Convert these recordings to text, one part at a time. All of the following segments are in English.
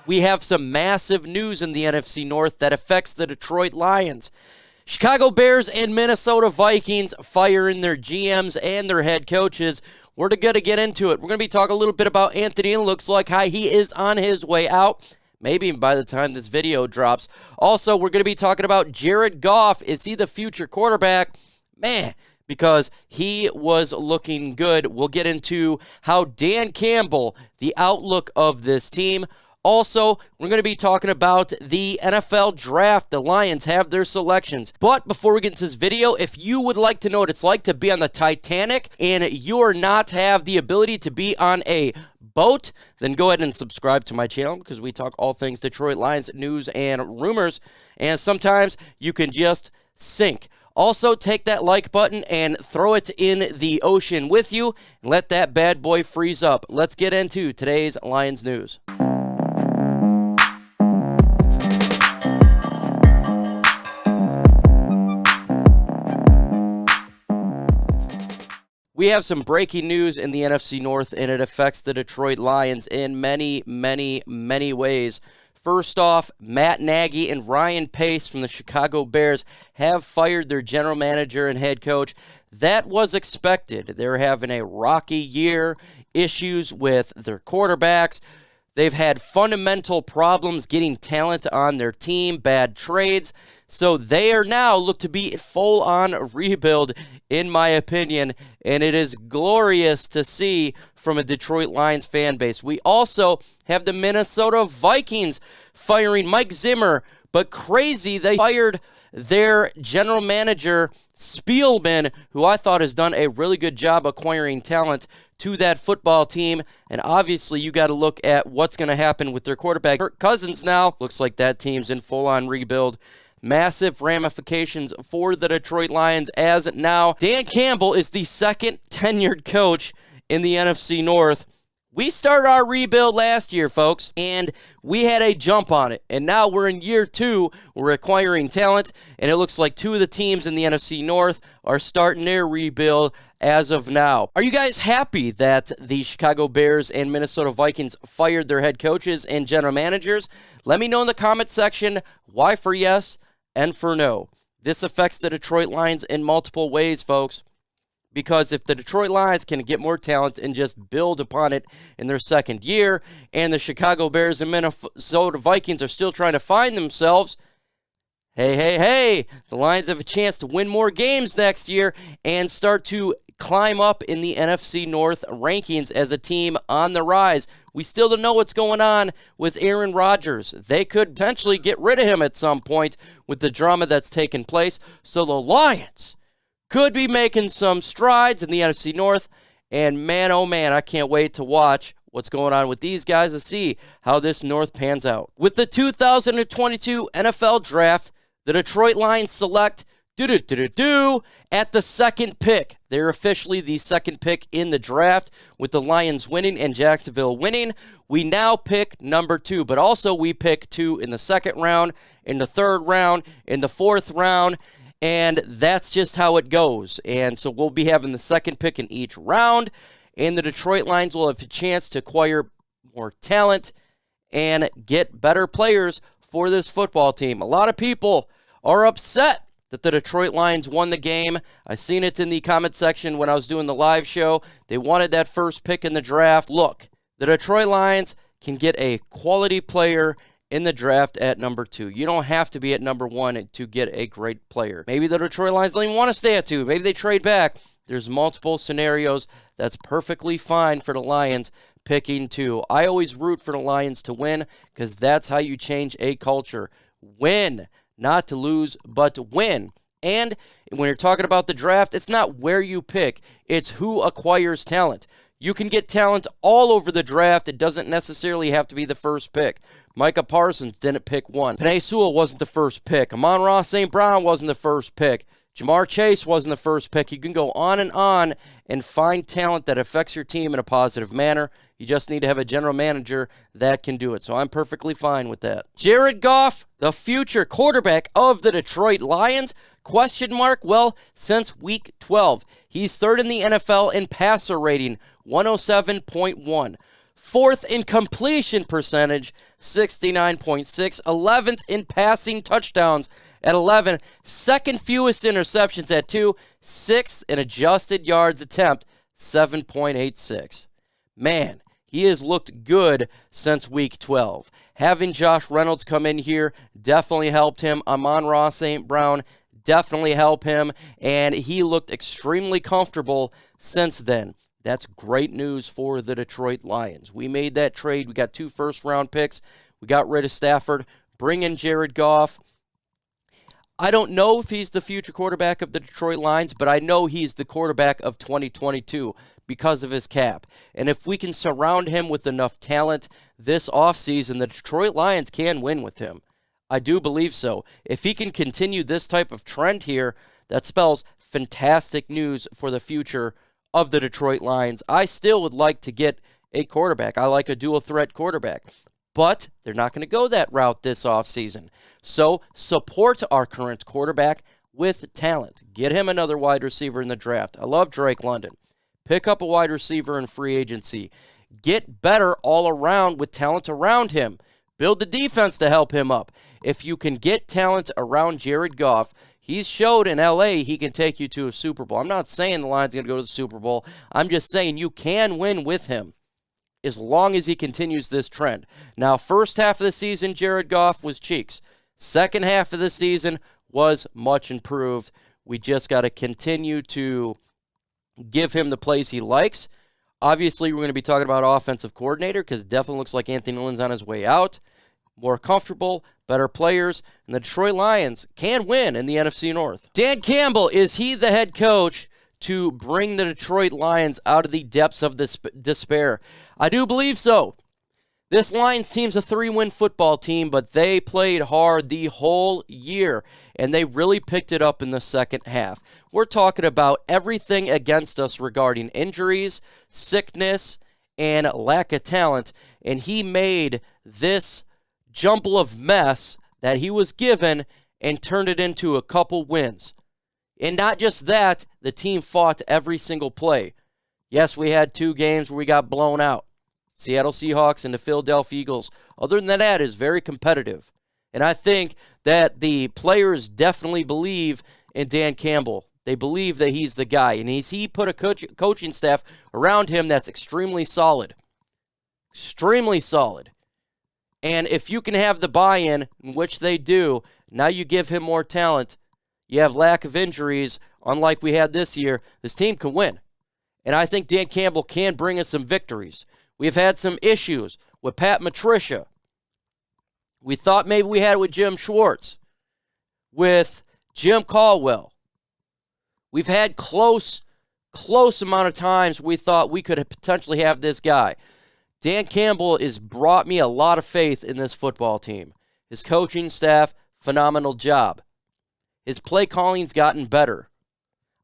we have some massive news in the NFC North that affects the Detroit Lions. Chicago Bears and Minnesota Vikings firing their GMs and their head coaches. We're going to get into it. We're going to be talking a little bit about Anthony Lynn. Looks like how he is on his way out, maybe by the time this video drops. Also, we're going to be talking about Jared Goff. Is he the future quarterback? Man, because he was looking good. We'll get into how Dan Campbell, the outlook of this team. Also, we're going to be talking about the NFL draft. The Lions have their selections. But before we get into this video, if you would like to know what it's like to be on the Titanic and you're not have the ability to be on a boat, then go ahead and subscribe to my channel because we talk all things Detroit Lions news and rumors. And sometimes you can just sink. Also, take that like button and throw it in the ocean with you and let that bad boy freeze up. Let's get into today's Lions news. We have some breaking news in the NFC North, and it affects the Detroit Lions in many, many, many ways. First off, Matt Nagy and Ryan Pace from the Chicago Bears have fired their general manager and head coach. That was expected. They're having a rocky year, issues with their quarterbacks. They've had fundamental problems getting talent on their team, bad trades. So they are now look to be full-on rebuild, in my opinion, and it is glorious to see from a Detroit Lions fan base. We also have the Minnesota Vikings firing Mike Zimmer, but crazy, they fired their general manager, Spielman, who I thought has done a really good job acquiring talent to that football team. And obviously, you got to look at what's going to happen with their quarterback. Kirk Cousins now looks like that team's in full-on rebuild. Massive ramifications for the Detroit Lions as now Dan Campbell is the second tenured coach in the NFC North. We started our rebuild last year, folks, and we had a jump on it. And now we're in year two. We're acquiring talent, and it looks like two of the teams in the NFC North are starting their rebuild as of now. Are you guys happy that the Chicago Bears and Minnesota Vikings fired their head coaches and general managers? Let me know in the comment section why for yes and for no. This affects the Detroit Lions in multiple ways, folks. Because if the Detroit Lions can get more talent and just build upon it in their second year, and the Chicago Bears and Minnesota Vikings are still trying to find themselves, hey, the Lions have a chance to win more games next year and start to climb up in the NFC North rankings as a team on the rise. We still don't know what's going on with Aaron Rodgers. They could potentially get rid of him at some point with the drama that's taken place. So the Lions could be making some strides in the NFC North. And man, oh man, I can't wait to watch what's going on with these guys to see how this North pans out. With the 2022 NFL Draft, the Detroit Lions select at the second pick. They're officially the second pick in the draft with the Lions winning and Jacksonville winning. We now pick number 2, but also we pick 2 in the second round, in the third round, in the fourth round, and that's just how it goes. And so we'll be having the second pick in each round, and the Detroit Lions will have a chance to acquire more talent and get better players for this football team. A lot of people are upset that the Detroit Lions won the game. I seen it in the comment section when I was doing the live show. They wanted that first pick in the draft. Look, the Detroit Lions can get a quality player in the draft at number 2. You don't have to be at number 1 to get a great player. Maybe the Detroit Lions don't even want to stay at 2. Maybe they trade back. There's multiple scenarios. That's perfectly fine for the Lions picking 2. I always root for the Lions to win because that's how you change a culture. Win. Not to lose, but to win. And when you're talking about the draft, it's not where you pick. It's who acquires talent. You can get talent all over the draft. It doesn't necessarily have to be the first pick. Micah Parsons didn't pick 1. Penei Sewell wasn't the first pick. Amon-Ra St. Brown wasn't the first pick. Jamar Chase wasn't the first pick. You can go on and find talent that affects your team in a positive manner. You just need to have a general manager that can do it. So I'm perfectly fine with that. Jared Goff, the future quarterback of the Detroit Lions? Question mark? Well, since week 12, he's third in the NFL in passer rating, 107.1. 4th in completion percentage, 69.6, 11th in passing touchdowns at 11, 2nd fewest interceptions at 2, 6th in adjusted yards attempt, 7.86. Man, he has looked good since week 12. Having Josh Reynolds come in here definitely helped him. Amon-Ra St. Brown definitely helped him, and he looked extremely comfortable since then. That's great news for the Detroit Lions. We made that trade. We got 2 first-round picks. We got rid of Stafford, bring in Jared Goff. I don't know if he's the future quarterback of the Detroit Lions, but I know he's the quarterback of 2022 because of his cap. And if we can surround him with enough talent this offseason, the Detroit Lions can win with him. I do believe so. If he can continue this type of trend here, that spells fantastic news for the future of the Detroit Lions. I still would like to get a quarterback. I like a dual-threat quarterback. But they're not going to go that route this offseason. So support our current quarterback with talent. Get him another wide receiver in the draft. I love Drake London. Pick up a wide receiver in free agency. Get better all around with talent around him. Build the defense to help him up. If you can get talent around Jared Goff, he's showed in L.A. he can take you to a Super Bowl. I'm not saying the Lions are going to go to the Super Bowl. I'm just saying you can win with him as long as he continues this trend. Now, first half of the season, Jared Goff was cheeks. Second half of the season was much improved. We just got to continue to give him the plays he likes. Obviously, we're going to be talking about offensive coordinator because it definitely looks like Anthony Lynn's on his way out. More comfortable, better players, and the Detroit Lions can win in the NFC North. Dan Campbell, is he the head coach to bring the Detroit Lions out of the depths of this despair? I do believe so. This Lions team's a 3-win football team, but they played hard the whole year, and they really picked it up in the second half. We're talking about everything against us regarding injuries, sickness, and lack of talent, and he made this jumble of mess that he was given and turned it into a couple wins. And not just that, the team fought every single play. Yes, we had 2 games where we got blown out. Seattle Seahawks and the Philadelphia Eagles. Other than that, is very competitive. And I think that the players definitely believe in Dan Campbell. They believe that he's the guy. And he put a coaching staff around him that's extremely solid. Extremely solid. And if you can have the buy-in, which they do, now you give him more talent. You have lack of injuries, unlike we had this year. This team can win. And I think Dan Campbell can bring us some victories. We've had some issues with Pat Matricia. We thought maybe we had it with Jim Schwartz, with Jim Caldwell. We've had close amount of times we thought we could potentially have this guy. Dan Campbell has brought me a lot of faith in this football team. His coaching staff, phenomenal job. His play calling's gotten better.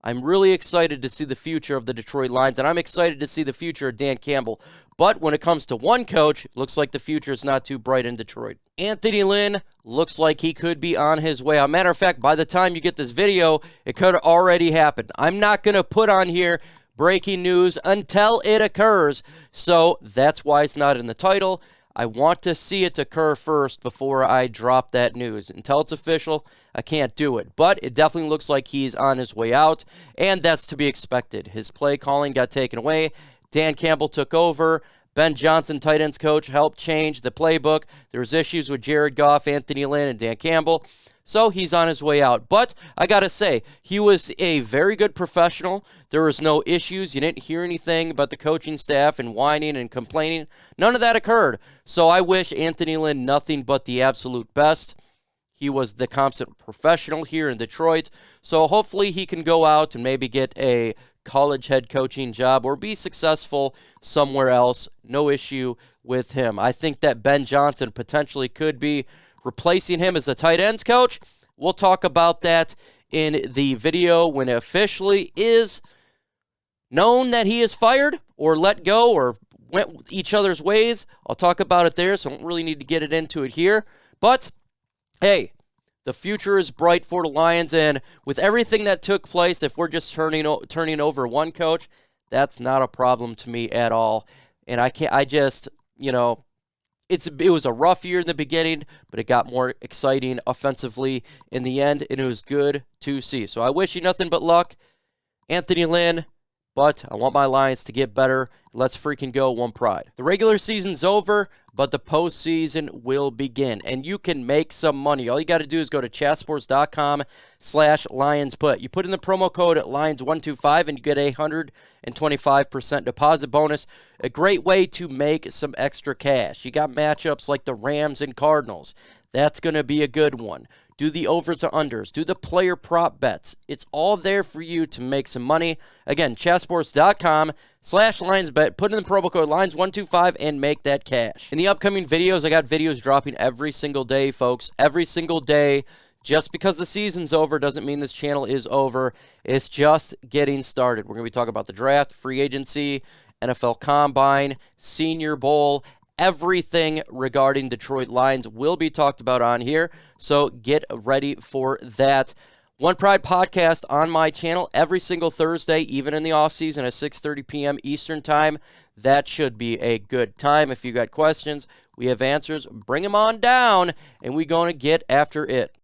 I'm really excited to see the future of the Detroit Lions, and I'm excited to see the future of Dan Campbell. But when it comes to one coach, it looks like the future is not too bright in Detroit. Anthony Lynn looks like he could be on his way. As a matter of fact, by the time you get this video, it could have already happened. I'm not going to put on here breaking news until it occurs, so that's why it's not in the title. I want to see it occur first before I drop that news. Until it's official, I can't do it. But it definitely looks like he's on his way out, and that's to be expected. His play calling got taken away. Dan Campbell took over. Ben Johnson, tight ends coach, helped change the playbook. There was issues with Jared Goff, Anthony Lynn, and Dan Campbell. So he's on his way out. But I got to say, he was a very good professional. There was no issues. You didn't hear anything about the coaching staff and whining and complaining. None of that occurred. So I wish Anthony Lynn nothing but the absolute best. He was the constant professional here in Detroit. So hopefully he can go out and maybe get a college head coaching job or be successful somewhere else. No issue with him. I think that Ben Johnson potentially could be replacing him as a tight ends coach. We'll talk about that in the video when it officially is known that he is fired or let go or went each other's ways. I'll talk about it there, so I don't really need to get it into it here. But, hey, the future is bright for the Lions, and with everything that took place, if we're just turning over one coach, that's not a problem to me at all. And I just, it was a rough year in the beginning, but it got more exciting offensively in the end, and it was good to see. So I wish you nothing but luck, Anthony Lynn, but I want my Lions to get better. Let's freaking go, One Pride. The regular season's over, but the postseason will begin, and you can make some money. All you got to do is go to chatsports.com/LionsPut. You put in the promo code Lions125, and you get a 125% deposit bonus. A great way to make some extra cash. You got matchups like the Rams and Cardinals. That's going to be a good one. Do the overs or unders. Do the player prop bets. It's all there for you to make some money. Again, chatsports.com/LionsBet. Put in the promo code Lions125 and make that cash. In the upcoming videos, I got videos dropping every single day, folks. Every single day. Just because the season's over doesn't mean this channel is over. It's just getting started. We're going to be talking about the draft, free agency, NFL Combine, Senior Bowl. Everything regarding Detroit Lions will be talked about on here, so get ready for that. One Pride podcast on my channel every single Thursday, even in the offseason at 6:30 p.m. Eastern Time. That should be a good time. If you got questions, we have answers. Bring them on down, and we're going to get after it.